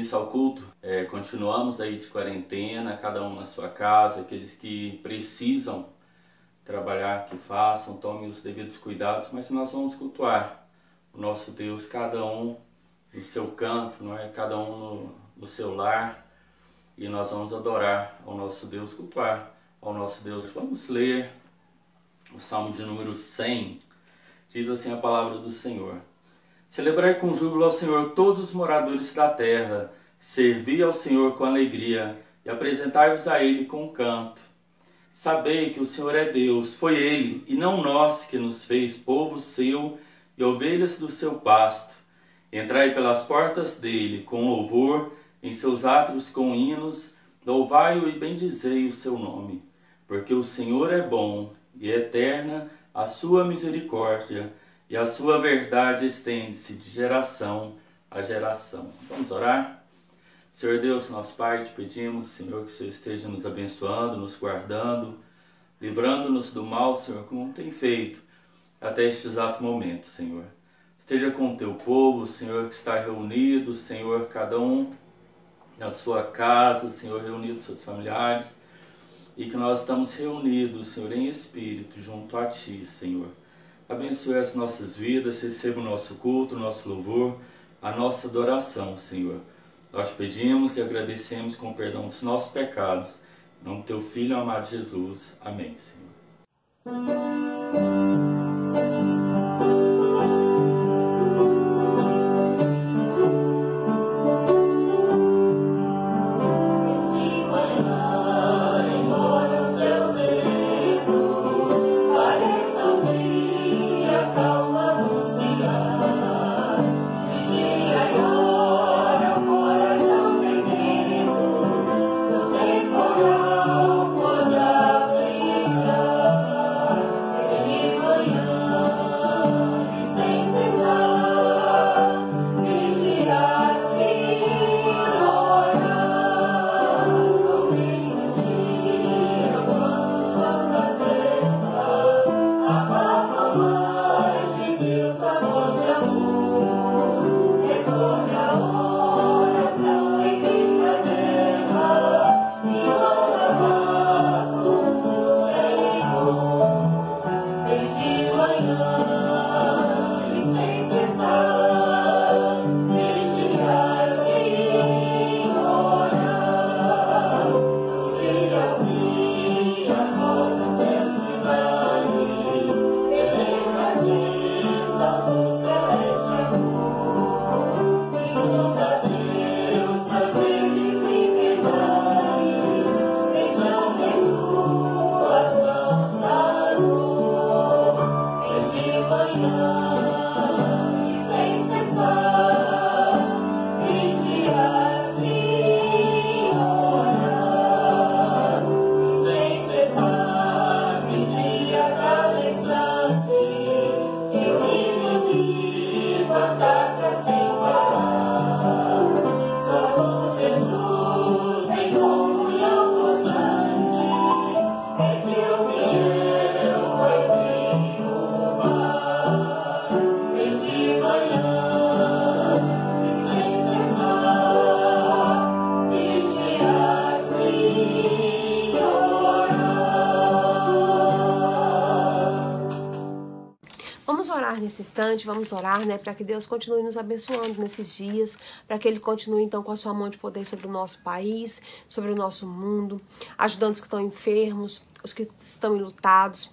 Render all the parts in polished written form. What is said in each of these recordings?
início ao culto, continuamos aí de quarentena, cada um na sua casa, aqueles que precisam trabalhar, que façam, tomem os devidos cuidados, mas nós vamos cultuar o nosso Deus, cada um no seu canto, não é? Cada um no seu lar, e nós vamos adorar ao nosso Deus, cultuar ao nosso Deus. Vamos ler o Salmo de número 100, diz assim a palavra do Senhor. Celebrai com júbilo ao Senhor todos os moradores da terra, servi ao Senhor com alegria e apresentai-vos a Ele com canto. Sabei que o Senhor é Deus, foi Ele e não nós que nos fez povo seu e ovelhas do seu pasto. Entrai pelas portas dele com louvor, em seus átrios com hinos, louvai-o e bendizei o seu nome. Porque o Senhor é bom e eterna a sua misericórdia, e a sua verdade estende-se de geração a geração. Vamos orar? Senhor Deus, nosso Pai, te pedimos, Senhor, que o Senhor esteja nos abençoando, nos guardando, livrando-nos do mal, Senhor, como tem feito até este exato momento, Senhor. Esteja com o teu povo, Senhor, que está reunido, Senhor, cada um na sua casa, Senhor, reunido seus familiares, e que nós estamos reunidos, Senhor, em espírito, junto a Ti, Senhor. Abençoe as nossas vidas, receba o nosso culto, o nosso louvor, a nossa adoração, Senhor. Nós te pedimos e agradecemos com o perdão dos nossos pecados. Em nome do Teu Filho amado Jesus. Amém, Senhor. Nesse instante, vamos orar, para que Deus continue nos abençoando nesses dias, para que Ele continue, então, com a sua mão de poder sobre o nosso país, sobre o nosso mundo, ajudando os que estão enfermos, os que estão enlutados,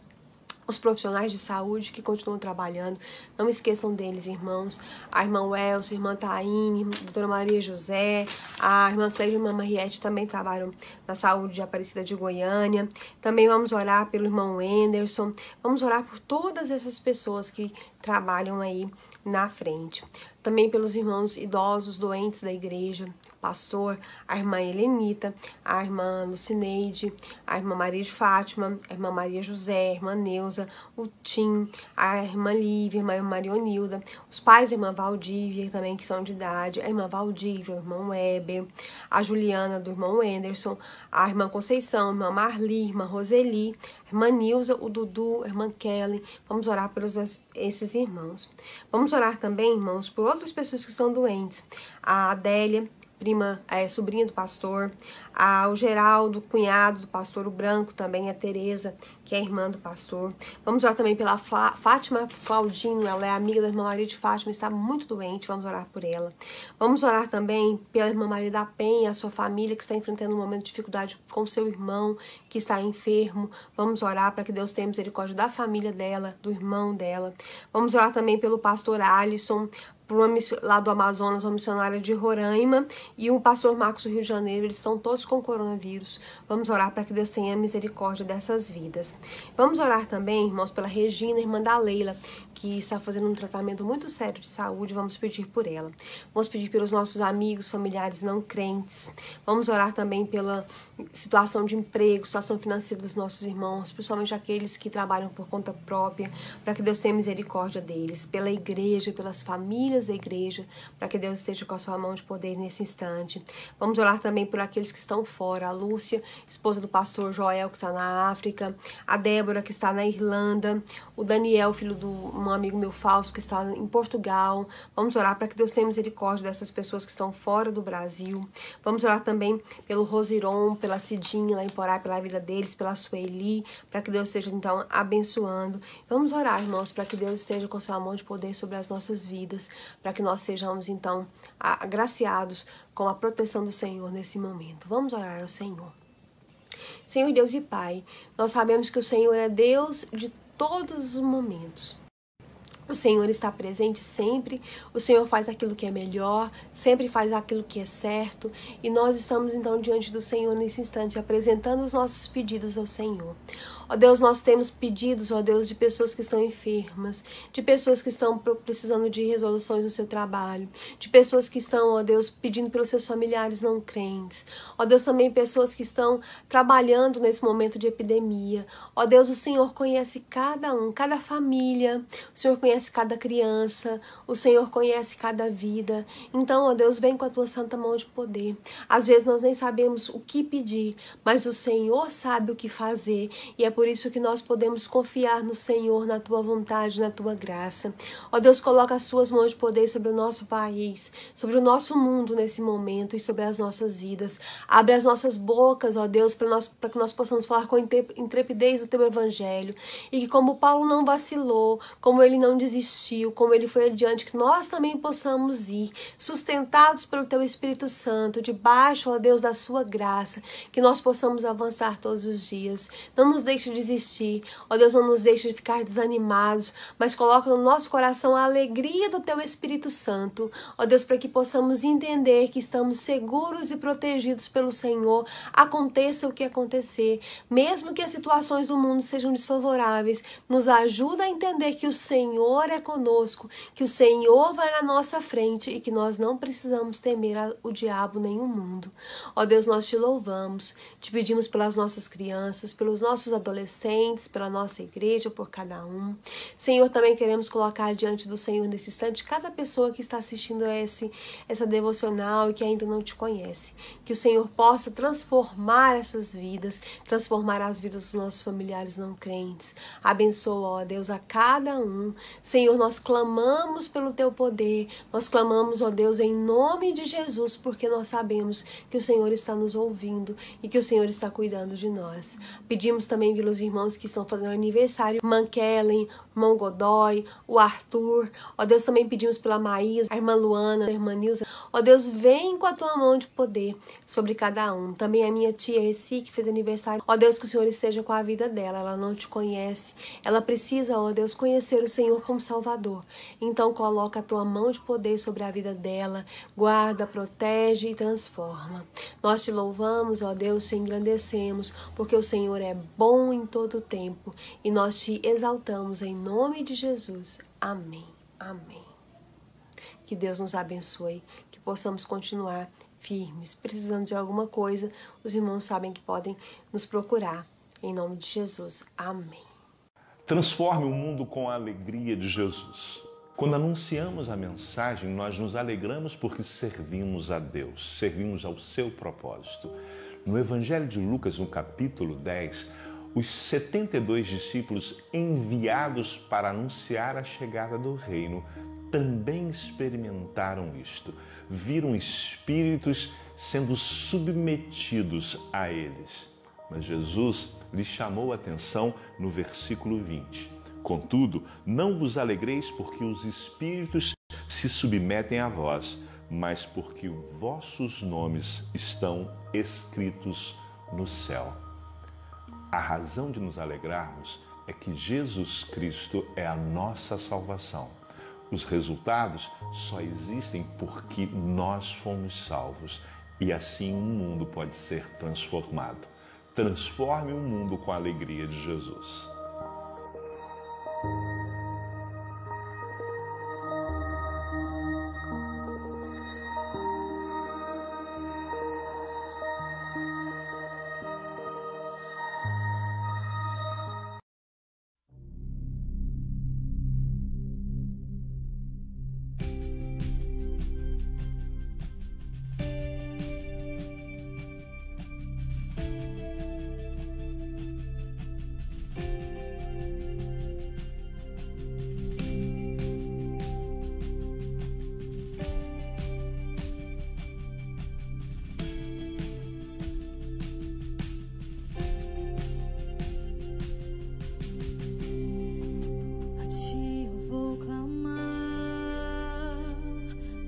os profissionais de saúde que continuam trabalhando. Não esqueçam deles, irmãos. A irmã Elsa, a irmã Taine, a doutora Maria José, a irmã Cleide e a irmã Mariette também trabalham na saúde de Aparecida de Goiânia. Também vamos orar pelo irmão Anderson. Vamos orar por todas essas pessoas que trabalham aí na frente. Também pelos irmãos idosos, doentes da igreja, pastor, a irmã Helenita, a irmã Lucineide, a irmã Maria de Fátima, a irmã Maria José, a irmã Neuza, o Tim, a irmã Lívia, a irmã Marionilda, os pais da irmã Valdívia, também que são de idade, a irmã Valdívia, o irmão Weber, a Juliana do irmão Anderson, a irmã Conceição, a irmã Marli, a irmã Roseli, a irmã Nilza, o Dudu, a irmã Kelly. Vamos orar pelos esses irmãos. Vamos orar também, irmãos, por outras pessoas que estão doentes. A Adélia, sobrinha do pastor, o Geraldo, cunhado do pastor, o Branco também, a Tereza, que é irmã do pastor. Vamos orar também pela Fátima Claudino, ela é amiga da irmã Maria de Fátima, está muito doente, vamos orar por ela. Vamos orar também pela irmã Maria da Penha, a sua família que está enfrentando um momento de dificuldade com seu irmão que está enfermo. Vamos orar para que Deus tenha misericórdia da família dela, do irmão dela. Vamos orar também pelo pastor Alisson, lá do Amazonas, uma missionária de Roraima, e o pastor Marcos do Rio de Janeiro, eles estão todos com coronavírus. Vamos orar para que Deus tenha misericórdia dessas vidas. Vamos orar também, irmãos, pela Regina, irmã da Leila, que está fazendo um tratamento muito sério de saúde. Vamos pedir por ela. Vamos pedir pelos nossos amigos, familiares não crentes. Vamos orar também pela situação de emprego, situação financeira dos nossos irmãos, principalmente aqueles que trabalham por conta própria, para que Deus tenha misericórdia deles, pela igreja, pelas famílias da igreja, para que Deus esteja com a sua mão de poder nesse instante. Vamos orar também por aqueles que estão fora, a Lúcia, esposa do pastor Joel, que está na África, a Débora, que está na Irlanda, o Daniel, filho de um amigo meu falso, que está em Portugal. Vamos orar para que Deus tenha misericórdia dessas pessoas que estão fora do Brasil. Vamos orar também pelo Rosiron, pela Cidinha lá em Porá, pela vida deles, pela Sueli, para que Deus esteja então abençoando. Vamos orar, irmãos, para que Deus esteja com sua mão de poder sobre as nossas vidas, para que nós sejamos então agraciados com a proteção do Senhor nesse momento. Vamos orar ao Senhor. Senhor Deus e Pai, nós sabemos que o Senhor é Deus de todos os momentos. O Senhor está presente sempre, o Senhor faz aquilo que é melhor, sempre faz aquilo que é certo, e nós estamos então diante do Senhor nesse instante, apresentando os nossos pedidos ao Senhor. Ó Deus, nós temos pedidos, ó Deus, de pessoas que estão enfermas, de pessoas que estão precisando de resoluções no seu trabalho, de pessoas que estão, ó Deus, pedindo pelos seus familiares não crentes. Ó Deus, também pessoas que estão trabalhando nesse momento de epidemia. Ó Deus, o Senhor conhece cada um, cada família, o Senhor conhece cada criança, o Senhor conhece cada vida. Então, ó Deus, vem com a tua santa mão de poder. Às vezes nós nem sabemos o que pedir, mas o Senhor sabe o que fazer, e é por isso que nós podemos confiar no Senhor, na tua vontade, na tua graça. Ó Deus, coloca as suas mãos de poder sobre o nosso país, sobre o nosso mundo nesse momento e sobre as nossas vidas. Abre as nossas bocas, ó Deus, para que nós possamos falar com intrepidez do teu evangelho, e que como Paulo não vacilou, como ele não desistiu, como ele foi adiante, que nós também possamos ir, sustentados pelo teu Espírito Santo, debaixo, ó Deus, da sua graça, que nós possamos avançar todos os dias. Não nos deixe desistir, ó Deus, não nos deixe de ficar desanimados, mas coloca no nosso coração a alegria do teu Espírito Santo, ó Deus, para que possamos entender que estamos seguros e protegidos pelo Senhor, aconteça o que acontecer, mesmo que as situações do mundo sejam desfavoráveis, nos ajuda a entender que o Senhor é conosco, que o Senhor vai na nossa frente e que nós não precisamos temer o diabo nem o mundo. Ó Deus, nós te louvamos, te pedimos pelas nossas crianças, pelos nossos adolescentes, pela nossa igreja, por cada um. Senhor, também queremos colocar diante do Senhor nesse instante cada pessoa que está assistindo essa devocional e que ainda não te conhece. Que o Senhor possa transformar essas vidas, transformar as vidas dos nossos familiares não crentes. Abençoa, ó Deus, a cada um. Senhor, nós clamamos pelo teu poder, nós clamamos, ó Deus, em nome de Jesus, porque nós sabemos que o Senhor está nos ouvindo e que o Senhor está cuidando de nós. Pedimos também pelos irmãos que estão fazendo aniversário, irmã Kellen, irmão Godoy, o Arthur. Ó Deus, também pedimos pela Maísa, a irmã Luana, a irmã Nilza. Ó Deus, vem com a tua mão de poder sobre cada um. Também a minha tia Erci, que fez aniversário. Ó Deus, que o Senhor esteja com a vida dela. Ela não te conhece. Ela precisa, ó Deus, conhecer o Senhor como Salvador. Então coloca a tua mão de poder sobre a vida dela. Guarda, protege e transforma. Nós te louvamos, ó Deus, te engrandecemos, porque o Senhor é bom em todo o tempo. E nós te exaltamos em nome de Jesus. Amém. Amém. Que Deus nos abençoe, que possamos continuar firmes. Precisando de alguma coisa, os irmãos sabem que podem nos procurar. Em nome de Jesus. Amém. Transforme o mundo com a alegria de Jesus. Quando anunciamos a mensagem, nós nos alegramos porque servimos a Deus, servimos ao seu propósito. No Evangelho de Lucas, no capítulo 10, Os 72 discípulos enviados para anunciar a chegada do reino também experimentaram isto. Viram espíritos sendo submetidos a eles. Mas Jesus lhes chamou a atenção no versículo 20. Contudo, não vos alegreis porque os espíritos se submetem a vós, mas porque vossos nomes estão escritos no céu. A razão de nos alegrarmos é que Jesus Cristo é a nossa salvação. Os resultados só existem porque nós fomos salvos e assim o mundo pode ser transformado. Transforme o mundo com a alegria de Jesus.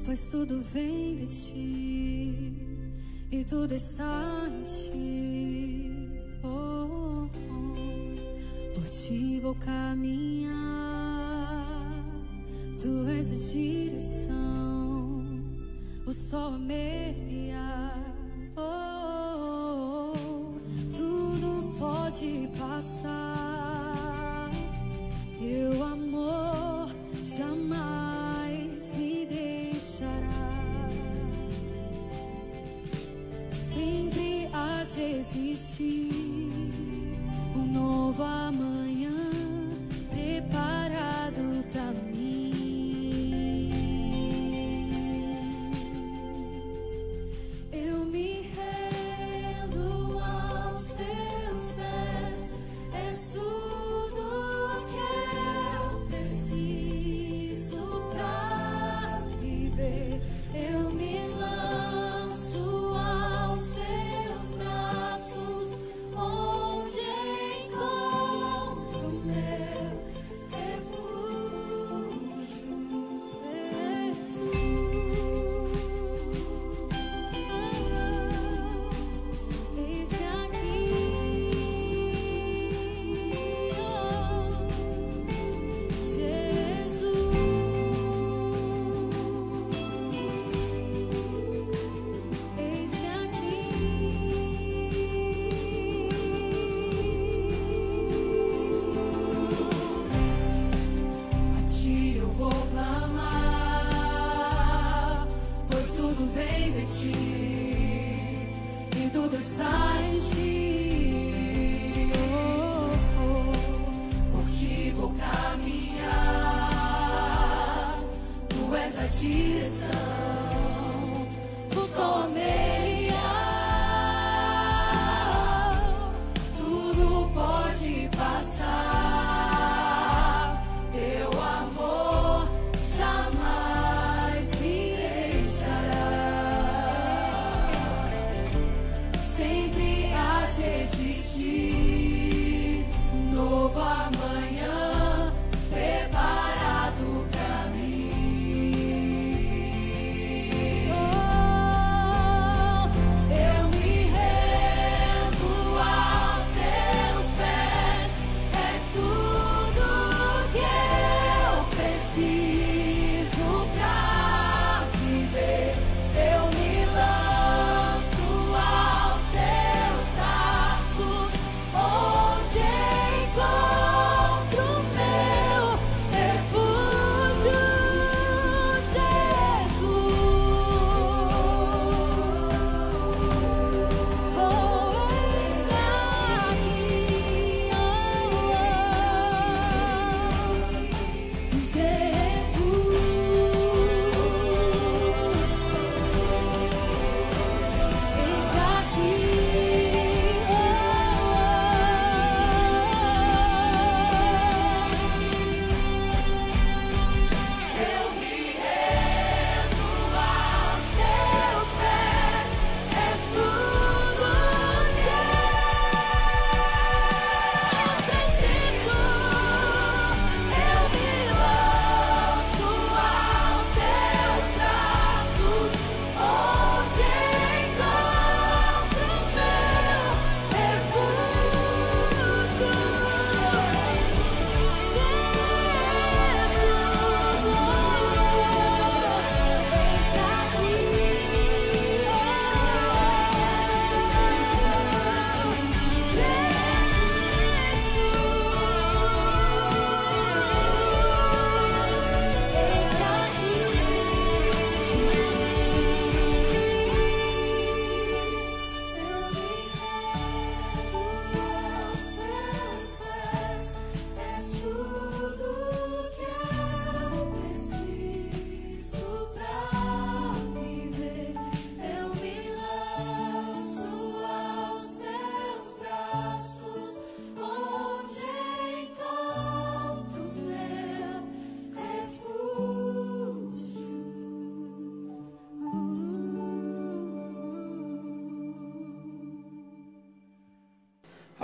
Pois tudo vem de ti e tudo está em ti. Oh, oh. Por ti vou caminhar, tu és a direção, o sol a meia. Oh, oh. Tudo pode passar, teu amor jamais me deixará. Sempre há de existir um novo amanhã preparado pra mim. Eu me rendo aos teus pés, és tudo que eu preciso pra viver. Eu me lanço aos teus braços,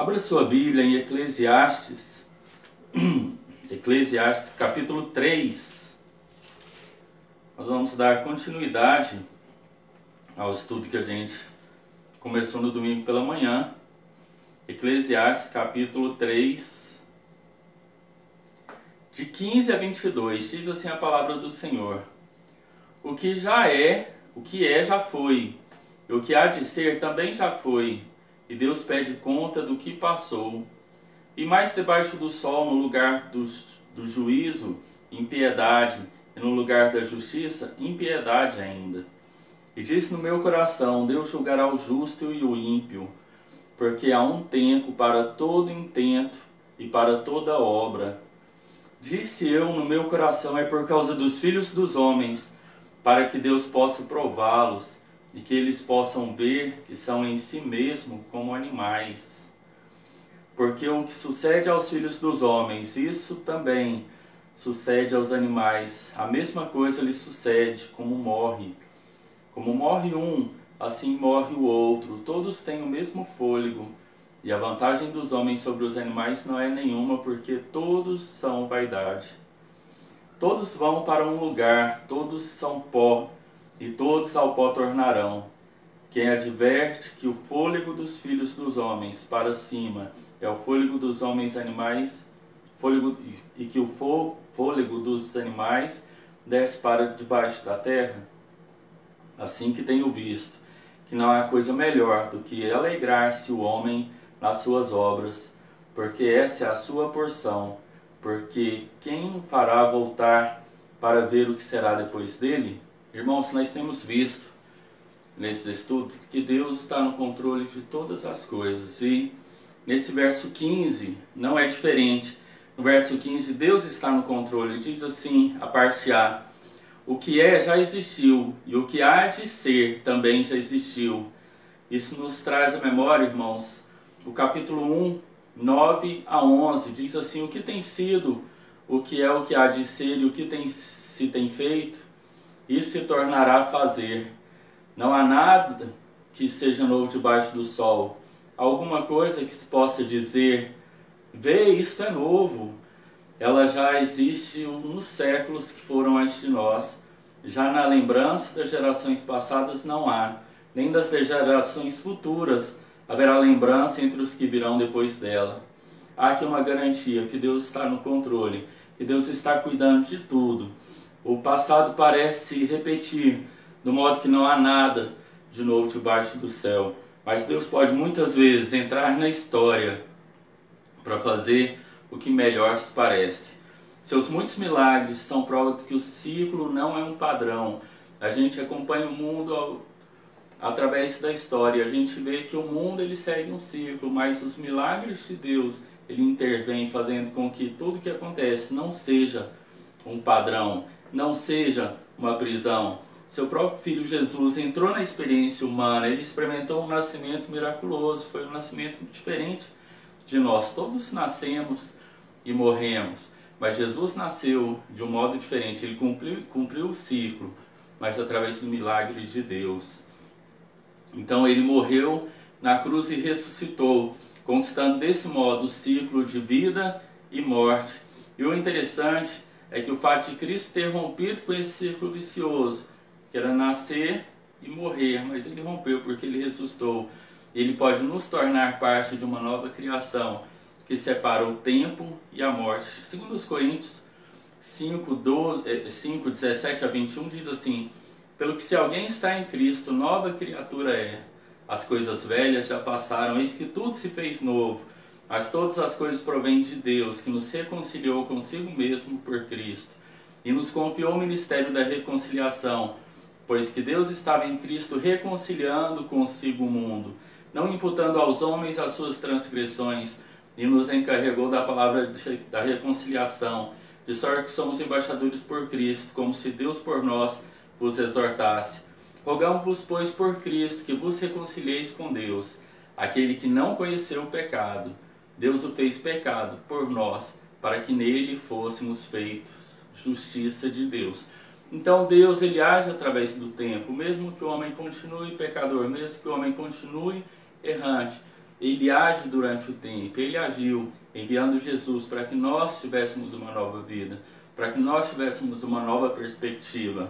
Abra sua Bíblia em Eclesiastes, Eclesiastes capítulo 3. Nós vamos dar continuidade ao estudo que a gente começou no domingo pela manhã. Eclesiastes capítulo 3, de 15 a 22, diz assim a palavra do Senhor: o que é já foi, e o que há de ser também já foi, e Deus pede conta do que passou. E mais debaixo do sol, no lugar do juízo, impiedade, e no lugar da justiça, impiedade ainda. E disse no meu coração: Deus julgará o justo e o ímpio, porque há um tempo para todo intento e para toda obra. Disse eu no meu coração: é por causa dos filhos dos homens, para que Deus possa prová-los, e que eles possam ver que são em si mesmo como animais. Porque o que sucede aos filhos dos homens, isso também sucede aos animais. A mesma coisa lhes sucede, como morre. Como morre um, assim morre o outro. Todos têm o mesmo fôlego. E a vantagem dos homens sobre os animais não é nenhuma, porque todos são vaidade. Todos vão para um lugar, todos são pó, e todos ao pó tornarão. Quem adverte que o fôlego dos filhos dos homens para cima é o fôlego dos homens animais, e que o fôlego dos animais desce para debaixo da terra, assim que tenho visto, que não há coisa melhor do que alegrar-se o homem nas suas obras, porque essa é a sua porção. Porque quem o fará voltar para ver o que será depois dele? Irmãos, nós temos visto nesses estudos que Deus está no controle de todas as coisas. E nesse verso 15 não é diferente. No verso 15, Deus está no controle. Diz assim, a parte A: o que é já existiu, e o que há de ser também já existiu. Isso nos traz à memória, irmãos, o capítulo 1, 9 a 11, diz assim: o que tem sido, o que é, o que há de ser e o que se tem feito, isso se tornará a fazer. Não há nada que seja novo debaixo do sol. Alguma coisa que se possa dizer: vê, isto é novo. Ela já existe nos séculos que foram antes de nós. Já na lembrança das gerações passadas não há, nem das gerações futuras haverá lembrança entre os que virão depois dela. Há aqui uma garantia que Deus está no controle, que Deus está cuidando de tudo. O passado parece se repetir, do modo que não há nada de novo debaixo do céu. Mas Deus pode muitas vezes entrar na história para fazer o que melhor se parece. Seus muitos milagres são prova de que o ciclo não é um padrão. A gente acompanha o mundo através da história. A gente vê que o mundo ele segue um ciclo, mas os milagres de Deus, ele intervém fazendo com que tudo que acontece não seja um padrão, não seja uma prisão. Seu próprio filho Jesus entrou na experiência humana, ele experimentou um nascimento miraculoso, foi um nascimento diferente de nós. Todos nascemos e morremos, mas Jesus nasceu de um modo diferente. Ele cumpriu o ciclo, mas através do milagre de Deus. Então ele morreu na cruz e ressuscitou, conquistando desse modo o ciclo de vida e morte. E o interessante é que o fato de Cristo ter rompido com esse ciclo vicioso, que era nascer e morrer, mas ele rompeu porque ele ressuscitou. Ele pode nos tornar parte de uma nova criação que separa o tempo e a morte. Segundo os Coríntios 5, 17 a 21 diz assim: pelo que se alguém está em Cristo, nova criatura é. As coisas velhas já passaram, eis que tudo se fez novo. Mas todas as coisas provêm de Deus, que nos reconciliou consigo mesmo por Cristo, e nos confiou o ministério da reconciliação, pois que Deus estava em Cristo reconciliando consigo o mundo, não imputando aos homens as suas transgressões, e nos encarregou da palavra da reconciliação, de sorte que somos embaixadores por Cristo, como se Deus por nós vos exortasse. Rogamos-vos, pois, por Cristo, que vos reconcilieis com Deus. Aquele que não conheceu o pecado, Deus o fez pecado por nós, para que nele fôssemos feitos justiça de Deus. Então Deus, ele age através do tempo, mesmo que o homem continue pecador, mesmo que o homem continue errante, Ele age durante o tempo, Ele agiu enviando Jesus para que nós tivéssemos uma nova vida, para que nós tivéssemos uma nova perspectiva.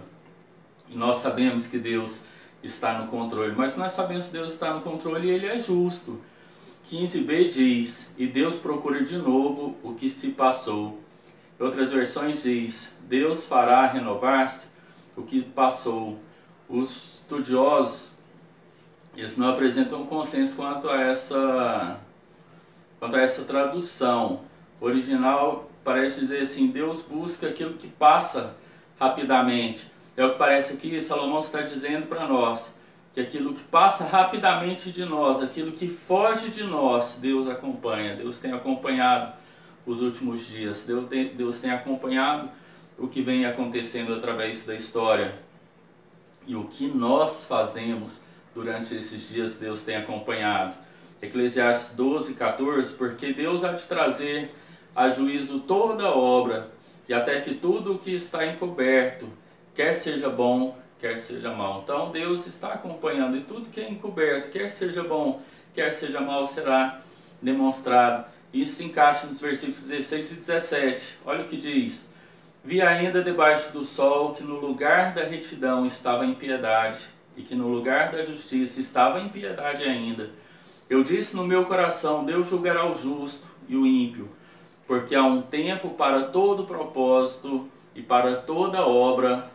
E nós sabemos que Deus está no controle, mas nós sabemos que Deus está no controle e Ele é justo. 15b diz, e Deus procura de novo o que se passou. Em outras versões diz, Deus fará renovar-se o que passou. Os estudiosos, eles não apresentam consenso quanto a essa tradução. O original parece dizer assim, Deus busca aquilo que passa rapidamente. É o que parece aqui, Salomão está dizendo para nós, que aquilo que passa rapidamente de nós, aquilo que foge de nós, Deus acompanha. Deus tem acompanhado os últimos dias, Deus tem acompanhado o que vem acontecendo através da história. E o que nós fazemos durante esses dias, Deus tem acompanhado. Eclesiastes 12:14, porque Deus há de trazer a juízo toda obra, e até que tudo o que está encoberto, quer seja bom, quer seja mal. Então Deus está acompanhando, e tudo que é encoberto, quer seja bom, quer seja mal, será demonstrado. Isso se encaixa nos versículos 16 e 17. Olha o que diz. Vi ainda debaixo do sol que no lugar da retidão estava a impiedade, e que no lugar da justiça estava a impiedade ainda. Eu disse no meu coração, Deus julgará o justo e o ímpio, porque há um tempo para todo propósito e para toda obra.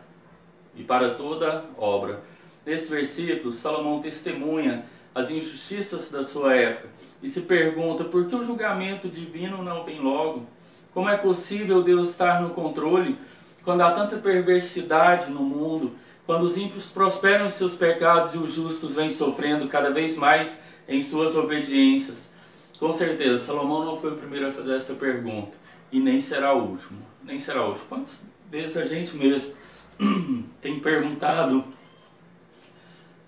Nesse versículo, Salomão testemunha as injustiças da sua época e se pergunta por que o julgamento divino não vem logo? Como é possível Deus estar no controle quando há tanta perversidade no mundo, quando os ímpios prosperam em seus pecados e os justos vêm sofrendo cada vez mais em suas obediências? Com certeza, Salomão não foi o primeiro a fazer essa pergunta e nem será o último. Nem será o último. Quantas vezes a gente mesmo tem perguntado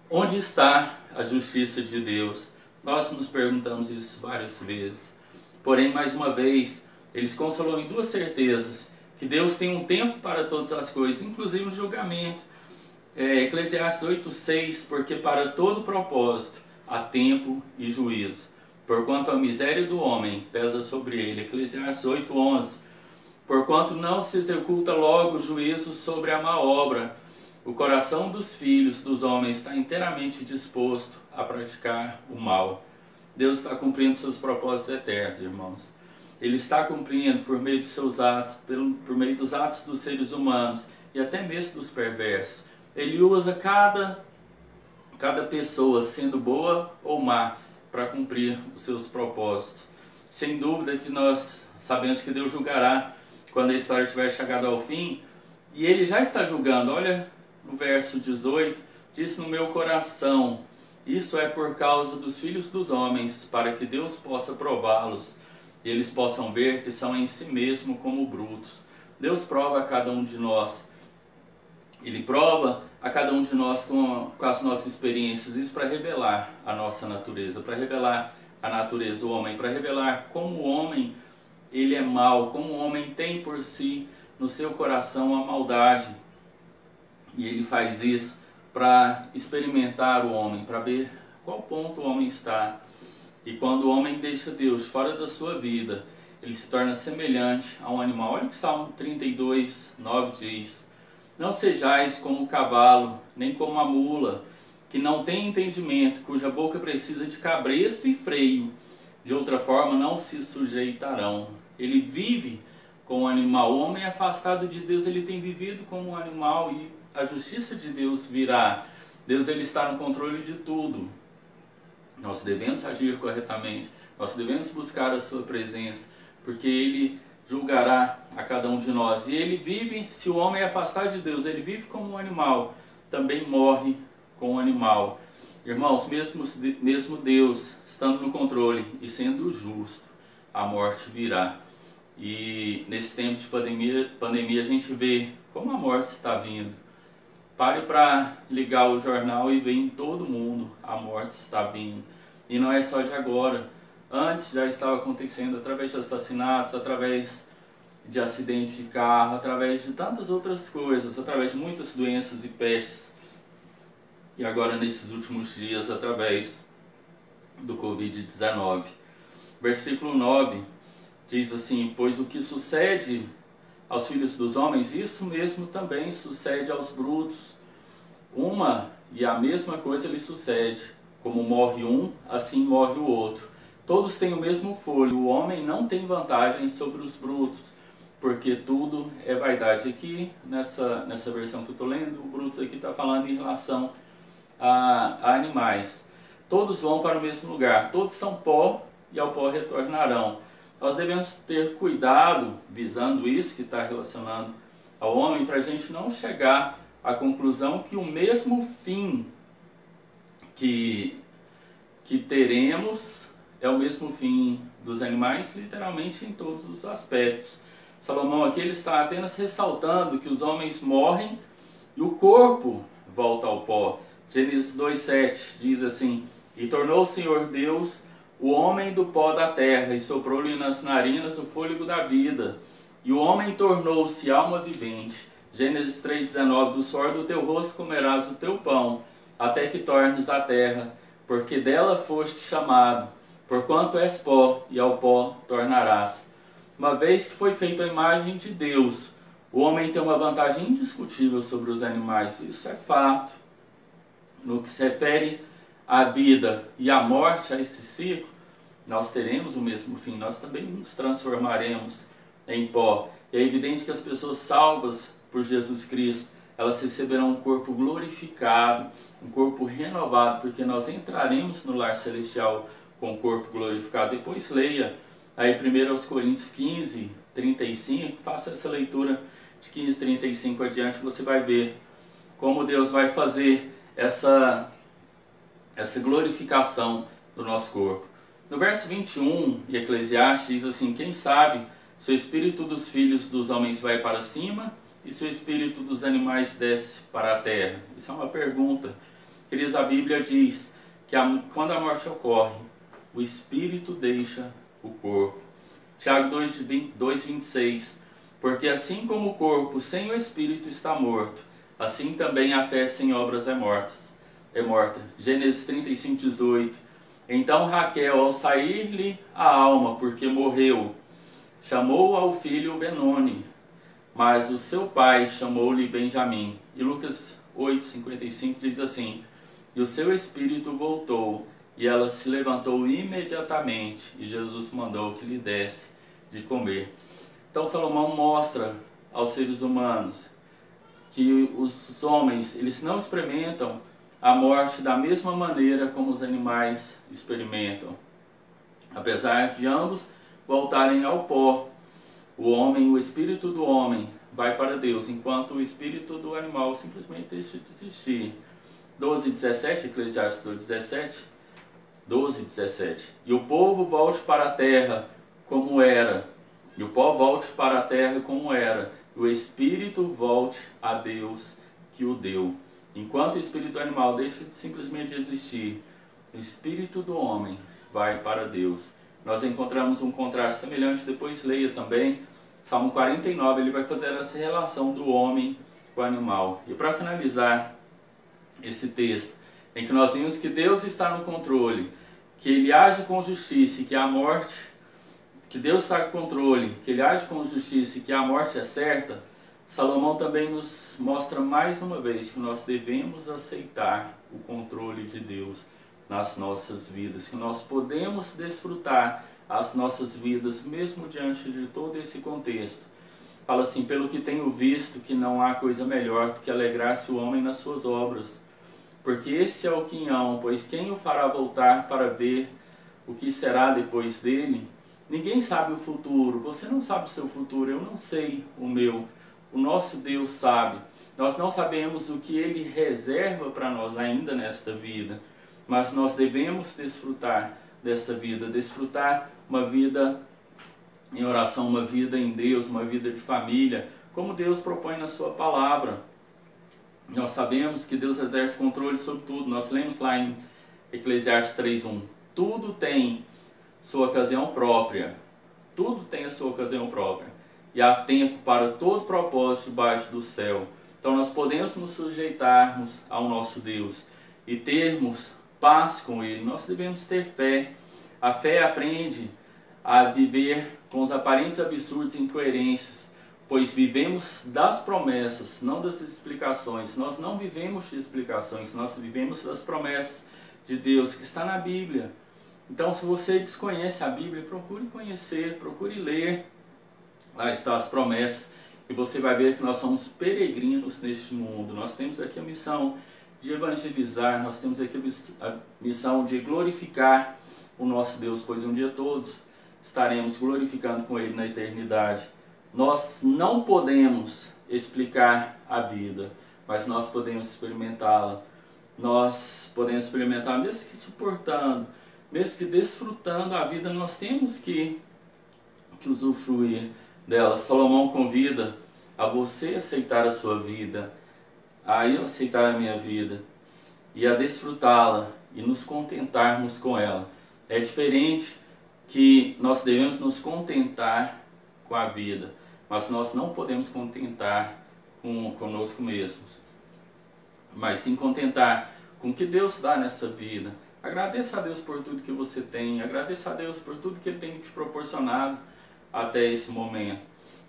onde está a justiça de Deus? Nós nos perguntamos isso várias vezes. Porém, mais uma vez, eles consolou em duas certezas: que Deus tem um tempo para todas as coisas, inclusive o julgamento. Eclesiastes 8:6, porque para todo propósito há tempo e juízo, porquanto a miséria do homem pesa sobre ele. Eclesiastes 8:11, porquanto não se executa logo o juízo sobre a má obra, o coração dos filhos dos homens está inteiramente disposto a praticar o mal. Deus está cumprindo seus propósitos eternos, irmãos. Ele está cumprindo por meio dos seus atos, por meio dos atos dos seres humanos e até mesmo dos perversos. Ele usa cada pessoa, sendo boa ou má, para cumprir os seus propósitos. Sem dúvida que nós sabemos que Deus julgará quando a história tiver chegado ao fim, e Ele já está julgando. Olha no verso 18, diz no meu coração, isso é por causa dos filhos dos homens, para que Deus possa prová-los, e eles possam ver que são em si mesmo como brutos. Deus prova a cada um de nós. Ele prova a cada um de nós com as nossas experiências, isso para revelar a nossa natureza, para revelar a natureza do homem, para revelar como o homem ele é mau, como o homem tem por si no seu coração a maldade. E ele faz isso para experimentar o homem, para ver qual ponto o homem está. E quando o homem deixa Deus fora da sua vida, ele se torna semelhante a um animal. Olha o que Salmo 32:9 diz. Não sejais como o cavalo, nem como a mula, que não tem entendimento, cuja boca precisa de cabresto e freio. De outra forma não se sujeitarão. Ele vive como um animal. O homem afastado de Deus, ele tem vivido como um animal, e a justiça de Deus virá. Deus ele está no controle de tudo. Nós devemos agir corretamente. Nós devemos buscar a sua presença, porque Ele julgará a cada um de nós. E Ele vive, se o homem é afastado de Deus, ele vive como um animal, também morre como um animal. Irmãos, mesmo Deus estando no controle e sendo justo, a morte virá. E nesse tempo de pandemia a gente vê como a morte está vindo. Pare para ligar o jornal e ver em todo mundo a morte está vindo. E não é só de agora. Antes já estava acontecendo através de assassinatos, através de acidentes de carro, através de tantas outras coisas, através de muitas doenças e pestes. E agora nesses últimos dias, através do Covid-19. Versículo 9 diz assim: pois o que sucede aos filhos dos homens, isso mesmo também sucede aos brutos. Uma e a mesma coisa lhe sucede. Como morre um, assim morre o outro. Todos têm o mesmo fôlego. O homem não tem vantagem sobre os brutos, porque tudo é vaidade. Aqui, nessa versão que eu estou lendo, o brutos aqui está falando em relação a animais. Todos vão para o mesmo lugar. Todos são pó e ao pó retornarão. Nós devemos ter cuidado, visando isso que está relacionando ao homem, para a gente não chegar à conclusão que o mesmo fim que teremos é o mesmo fim dos animais, literalmente em todos os aspectos. Salomão aqui ele está apenas ressaltando que os homens morrem e o corpo volta ao pó. Gênesis 2,7 diz assim: e tornou o Senhor Deus o homem do pó da terra, e soprou-lhe nas narinas o fôlego da vida, e o homem tornou-se alma vivente. Gênesis 3,19 do suor do teu rosto comerás o teu pão, até que tornes a terra, porque dela foste chamado, porquanto és pó, e ao pó tornarás. Uma vez que foi feita a imagem de Deus, o homem tem uma vantagem indiscutível sobre os animais, isso é fato. No que se refere à vida e à morte, a esse ciclo, nós teremos o mesmo fim, nós também nos transformaremos em pó. E é evidente que as pessoas salvas por Jesus Cristo, elas receberão um corpo glorificado, um corpo renovado, porque nós entraremos no lar celestial com o corpo glorificado. Depois leia aí 1 Coríntios 15, 35, faça essa leitura de 15, 35 adiante, você vai ver como Deus vai fazer essa glorificação do nosso corpo. No verso 21, de Eclesiastes, diz assim: quem sabe se o espírito dos filhos dos homens vai para cima e se o espírito dos animais desce para a terra? Isso é uma pergunta. Queridos, a Bíblia diz que quando a morte ocorre, o espírito deixa o corpo. Tiago 2,26: porque assim como o corpo sem o espírito está morto, assim também a fé sem obras é morta. Gênesis 35,18: então Raquel, ao sair-lhe a alma, porque morreu, chamou ao filho Benoni, mas o seu pai chamou-lhe Benjamim. E Lucas 8,55 diz assim: e o seu espírito voltou, e ela se levantou imediatamente, e Jesus mandou que lhe desse de comer. Então Salomão mostra aos seres humanos que os homens, eles não experimentam a morte da mesma maneira como os animais experimentam. Apesar de ambos voltarem ao pó, o espírito do homem vai para Deus, enquanto o espírito do animal simplesmente deixa de existir. 12:17, Eclesiastes 12:17. E o povo volte para a terra como era, e o pó volte para a terra como era, e o espírito volte a Deus que o deu. Enquanto o espírito do animal deixa de simplesmente existir, o espírito do homem vai para Deus. Nós encontramos um contraste semelhante, depois leia também Salmo 49, ele vai fazer essa relação do homem com o animal. E para finalizar esse texto, em que nós vimos que Deus está no controle, que Ele age com justiça e que a morte, que Deus está no controle, que Ele age com justiça e que a morte é certa, Salomão também nos mostra mais uma vez que nós devemos aceitar o controle de Deus nas nossas vidas, que nós podemos desfrutar as nossas vidas mesmo diante de todo esse contexto. Fala assim: pelo que tenho visto que não há coisa melhor do que alegrar-se o homem nas suas obras, porque esse é o quinhão, pois quem o fará voltar para ver o que será depois dele? Ninguém sabe o futuro, você não sabe o seu futuro, eu não sei o meu. O nosso Deus sabe. Nós não sabemos o que Ele reserva para nós ainda nesta vida, mas nós devemos desfrutar dessa vida, desfrutar uma vida em oração, uma vida em Deus, uma vida de família, como Deus propõe na sua palavra. Nós sabemos que Deus exerce controle sobre tudo. Nós lemos lá em Eclesiastes 3:1. Tudo tem sua ocasião própria. Tudo tem a sua ocasião própria. E há tempo para todo propósito debaixo do céu. Então nós podemos nos sujeitarmos ao nosso Deus e termos paz com Ele. Nós devemos ter fé. A fé aprende a viver com os aparentes absurdos e incoerências, pois vivemos das promessas, não das explicações. Nós não vivemos de explicações, nós vivemos das promessas de Deus que está na Bíblia. Então, se você desconhece a Bíblia, procure conhecer, procure ler. Lá estão as promessas e você vai ver que nós somos peregrinos neste mundo. Nós temos aqui a missão de evangelizar, nós temos aqui a missão de glorificar o nosso Deus, pois um dia todos estaremos glorificando com Ele na eternidade. Nós não podemos explicar a vida, mas nós podemos experimentá-la. Nós podemos experimentar, mesmo que suportando, mesmo que desfrutando a vida, nós temos que usufruir dela. Salomão convida a você aceitar a sua vida, a eu aceitar a minha vida e a desfrutá-la e nos contentarmos com ela. É diferente que nós devemos nos contentar com a vida, mas nós não podemos contentar conosco mesmos, mas sim contentar com o que Deus dá nessa vida. Agradeça a Deus por tudo que você tem, agradeça a Deus por tudo que Ele tem te proporcionado até esse momento.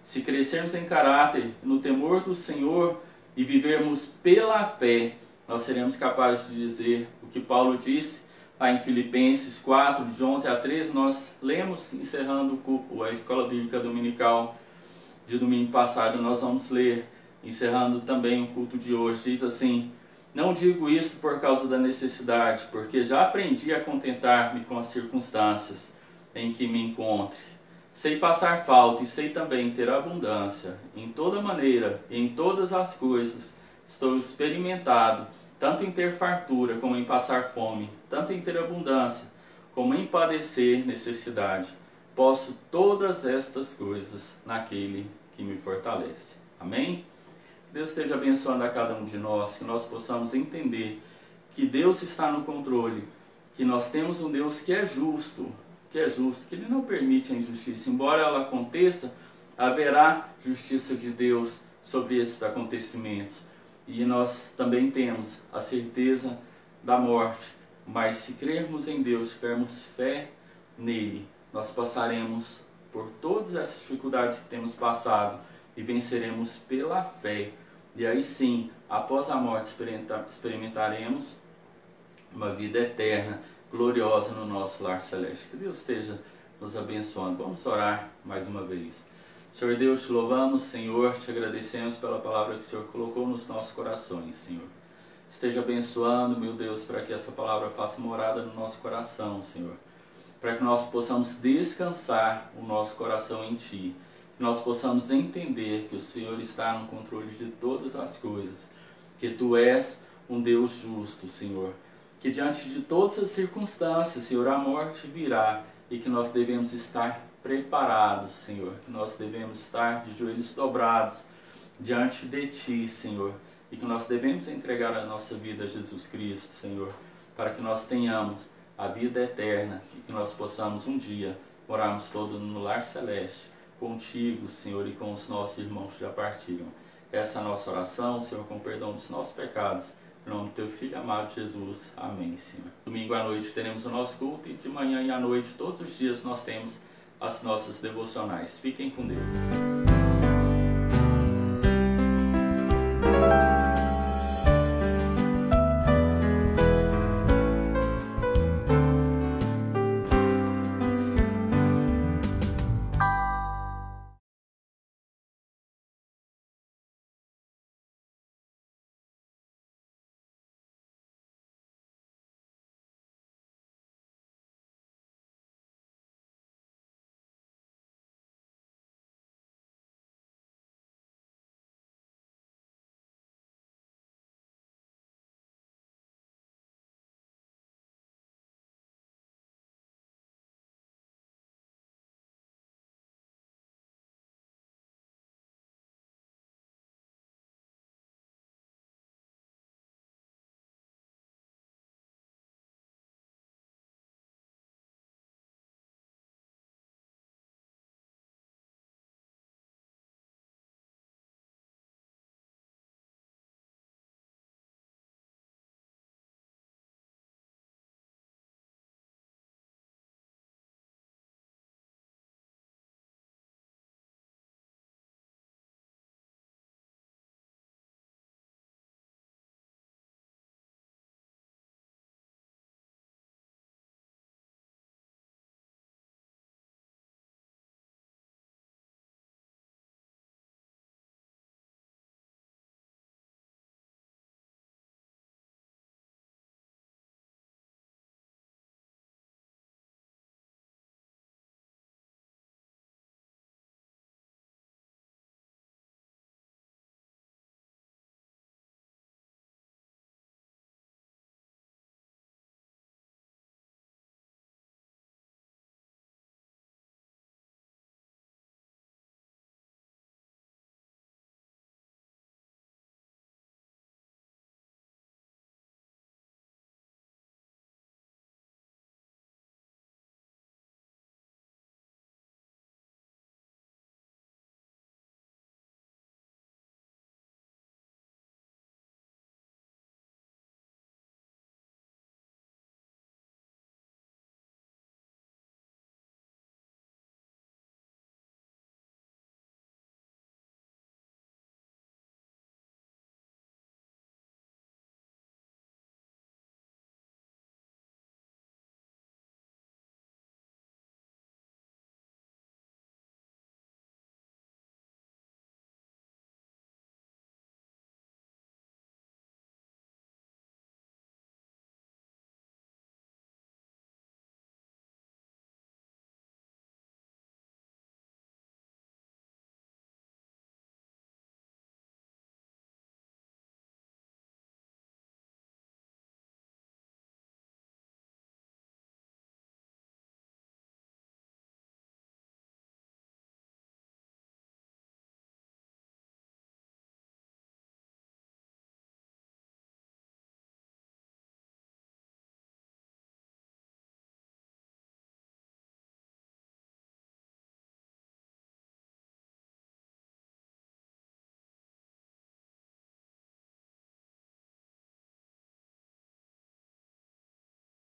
Se crescermos em caráter, no temor do Senhor e vivermos pela fé, nós seremos capazes de dizer o que Paulo disse lá em Filipenses 4, de 11 a 13, nós lemos, encerrando a Escola Bíblica Dominical de domingo passado, nós vamos ler, encerrando também o culto de hoje. Diz assim: não digo isto por causa da necessidade, porque já aprendi a contentar-me com as circunstâncias em que me encontre. Sei passar falta e sei também ter abundância. Em toda maneira e em todas as coisas estou experimentado, tanto em ter fartura como em passar fome, tanto em ter abundância como em padecer necessidade. Posso todas estas coisas naquele que me fortalece. Amém? Deus esteja abençoando a cada um de nós, que nós possamos entender que Deus está no controle, que nós temos um Deus que é justo, que Ele não permite a injustiça. Embora ela aconteça, haverá justiça de Deus sobre esses acontecimentos. E nós também temos a certeza da morte, mas se crermos em Deus, tivermos fé nele, nós passaremos por todas essas dificuldades que temos passado e venceremos pela fé. E aí sim, após a morte, experimentaremos uma vida eterna, gloriosa no nosso lar celeste. Que Deus esteja nos abençoando. Vamos orar mais uma vez. Senhor Deus, te louvamos, Senhor, te agradecemos pela palavra que o Senhor colocou nos nossos corações, Senhor. Esteja abençoando, meu Deus, para que essa palavra faça morada no nosso coração, Senhor. Para que nós possamos descansar o nosso coração em Ti. Que nós possamos entender que o Senhor está no controle de todas as coisas. Que Tu és um Deus justo, Senhor. Que diante de todas as circunstâncias, Senhor, a morte virá e que nós devemos estar preparados, Senhor. Que nós devemos estar de joelhos dobrados diante de Ti, Senhor. E que nós devemos entregar a nossa vida a Jesus Cristo, Senhor, para que nós tenhamos a vida eterna e que nós possamos um dia morarmos todos no lar celeste, contigo, Senhor, e com os nossos irmãos que já partiram. Essa é a nossa oração, Senhor, com perdão dos nossos pecados. Em nome do Teu Filho amado Jesus. Amém, Senhor. Domingo à noite teremos o nosso culto e de manhã e à noite, todos os dias, nós temos as nossas devocionais. Fiquem com Deus.